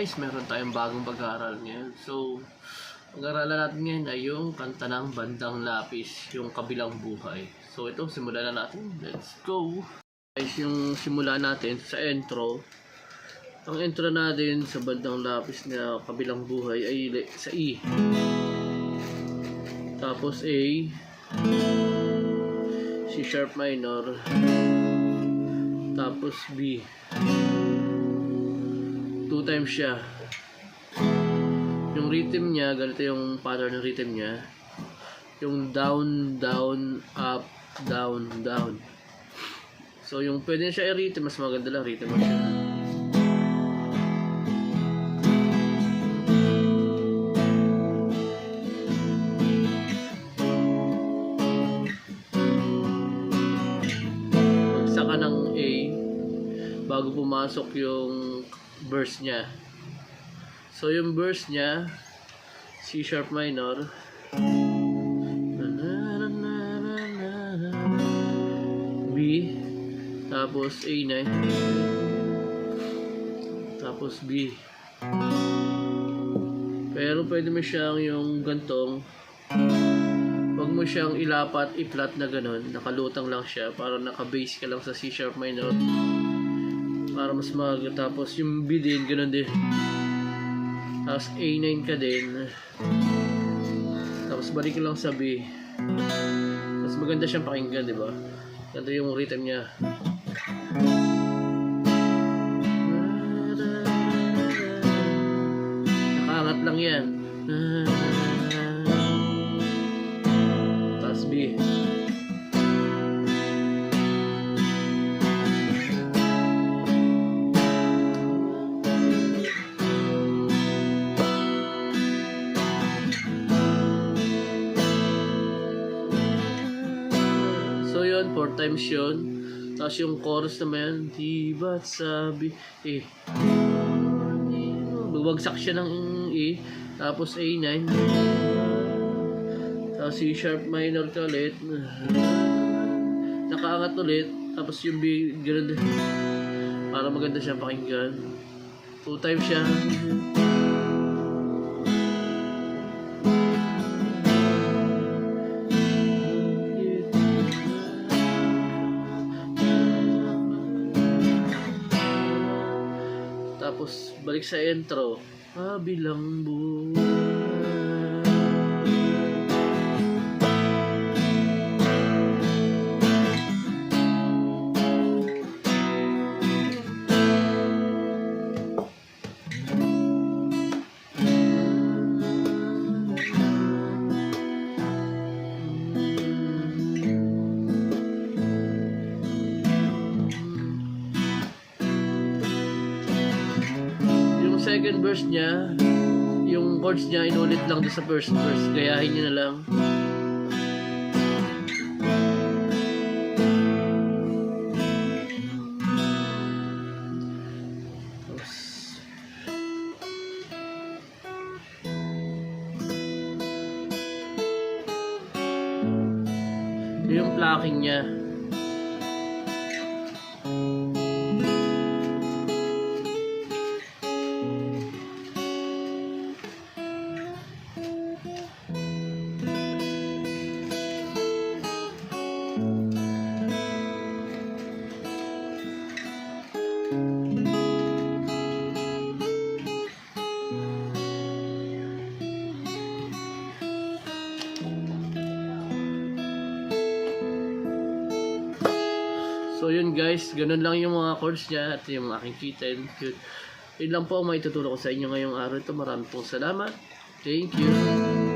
guys, meron tayong bagong pag-aaral ngayon. So, pag-aaralan natin ngayon ay yung kanta ng Bandang Lapis, yung Kabilang Buhay. So, ito, simulan na natin. Let's go! Guys, yung simula natin sa intro. Ang intro natin sa Bandang Lapis na Kabilang Buhay ay sa E. Tapos A, C sharp minor, tapos B. 2 times siya. Yung rhythm niya, ganito yung pattern ng rhythm niya. Yung down, down, up, down, down. So yung pwede siya i-rhythm, mas maganda lang rhythm mo siya. Magsa ka ng A bago pumasok yung verse niya. So yung verse niya, C sharp minor, B, tapos A9, tapos B. Pero pwede mo siyang yung gantong, wag mo siyang ilapat, i-flat na ganun, nakalutang lang siya para naka-base ka lang sa C sharp minor para mas tapos yung B din, ganun din. Tapos A9 ka din. Tapos balik lang sa B. Mas maganda siyang pakinggan, di ba? Ganda yung rhythm niya. Nakaangat lang yan. Tapos B. So yun, 4 times yun. Tapos yung chorus naman, di ba't sabi eh, bubagsak siya ng E, tapos A9, tapos C sharp minor ka ulit, nakaangat ulit, tapos yung B, ganoon din, para maganda siyang pakinggan. 2 times siya. Tapos balik sa intro, Kabilang Buhay. Second verse niya, yung chords niya inulit lang doon sa first verse, gayahin niyo na lang. Yung plucking niya. So yun guys, ganun lang yung mga chords niya at yung aking kitten. Yun lang po ang maituturo ko sa inyo ngayong araw ito. Maraming pong salamat. Thank you.